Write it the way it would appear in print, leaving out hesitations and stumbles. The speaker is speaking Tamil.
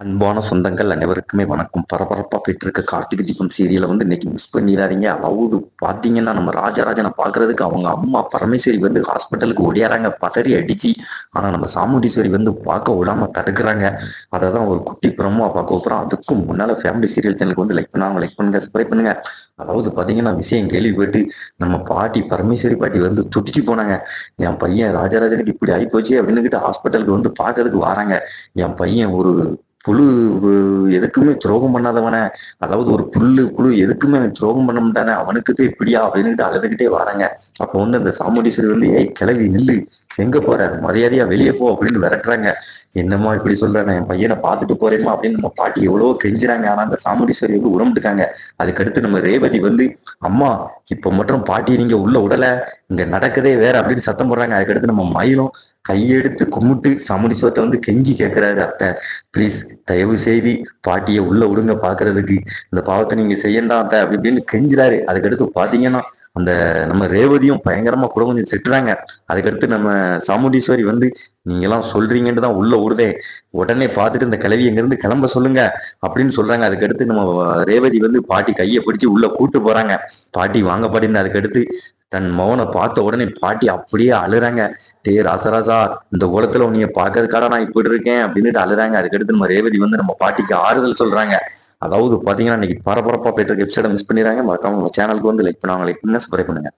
அன்பான சொந்தங்கள் அனைவருக்குமே வணக்கம். பரபரப்பா போயிட்டு இருக்க கார்த்திகை தீபம் சீரியலை இன்னைக்கு மிஸ் பண்ணிடாதீங்க. அதாவது பாத்தீங்கன்னா நம்ம ராஜராஜனை பாக்குறதுக்கு அவங்க அம்மா பரமேஸ்வரி ஹாஸ்பிட்டலுக்கு ஓடியாராங்க பதறி அடிச்சு. ஆனா நம்ம சாமுண்டீஸ்வரி பார்க்க விடாம தடுக்கிறாங்க. அதான் ஒரு குட்டி பிரம்மா பார்க்க போறோம். அதுக்கும் முன்னால ஃபேமிலி சீரியல் சேனலுக்கு லைக் பண்ணாங்க, லைக் பண்ணுங்க, சப்ஸ்கிரைப் பண்ணுங்க. அதாவது பாத்தீங்கன்னா விஷயம் கேள்விப்பட்டு நம்ம பாட்டி பரமேஸ்வரி பாட்டி துடிச்சு போனாங்க. என் பையன் ராஜராஜனுக்கு இப்படி ஆயிப்போச்சு அப்படின்னு ஹாஸ்பிட்டலுக்கு பாக்குறதுக்கு வராங்க. என் பையன் ஒரு புழு எதுக்குமே துரோகம் பண்ணாதவன, அதாவது ஒரு புழு எதுக்குமே துரோகம் பண்ண மாட்டானே, அவனுக்கு போய் இப்படியா அப்படின்னு அழுதுகிட்டே வராங்க. அப்போ அந்த சாமுண்டீஸ்வரி ஏய் கிளவி நில்லு, எங்க போற, மரியாதையா வெளியே போ அப்படின்னு விரட்டுறாங்க. என்னம்மா இப்படி சொல்ற, நான் என் பையனை பார்த்துட்டு போறேம்மா அப்படின்னு நம்ம பாட்டி எவ்வளவோ கெஞ்சுறாங்க. ஆனா அந்த சாமுண்டீஸ்வரி உடம்புட்டுக்காங்க. அதுக்கடுத்து நம்ம ரேவதி அம்மா இப்ப மட்டும் பாட்டி நீங்க உள்ள உடல, இங்க நடக்கதே வேற அப்படின்னு சத்தம் போடுறாங்க. அதுக்கடுத்து நம்ம மயிலும் கையெடுத்து கும்பிட்டு சாமுண்டீஸ்வரத்தை கெஞ்சி கேட்கிறாரு, அத்தை ப்ளீஸ் தயவு செய்து பாட்டியை உள்ள விடுங்க பாக்குறதுக்கு, இந்த பாவத்தை நீங்க செய்யண்டா அத்தை அப்படி இப்படின்னு கெஞ்சுறாரு. அதுக்கடுத்து பாத்தீங்கன்னா அந்த நம்ம ரேவதியும் பயங்கரமா கூட கொஞ்சம் திட்டுறாங்க. அதுக்கடுத்து நம்ம சாமுண்டீஸ்வரி நீங்க எல்லாம் சொல்றீங்கன்னு தான் உள்ள விடுதே, உடனே பார்த்துட்டு இந்த கிளவி எங்க இருந்து கிளம்ப சொல்லுங்க அப்படின்னு சொல்றாங்க. அதுக்கடுத்து நம்ம ரேவதி பாட்டி கையை பிடிச்சு உள்ள கூட்டு போறாங்க. பாட்டி வாங்க பாட்டின்னு. அதுக்கடுத்து தன் மகனை பார்த்த உடனே பாட்டி அப்படியே அழுறாங்க. டே ராசராசா, இந்த உலகத்துல உன்னைய பாக்குறதுக்காக நான் இப்படி இருக்கேன் அப்படின்னுட்டு அழுறாங்க. அதுக்கடுத்து நம்ம ரேவதி நம்ம பாட்டிக்கு ஆறுதல் சொல்றாங்க. அதாவது பாத்தீங்கன்னா இன்னைக்கு பரபரப்பா போயிட்டு இருக்க எபிசோட மிஸ் பண்ணிடுறாங்க. மறக்காம நம்ம சேனலுக்கு லைக் பண்ணுவாங்க, லைக் பண்ண சப்ஸ்கிரைப் பண்ணுங்க.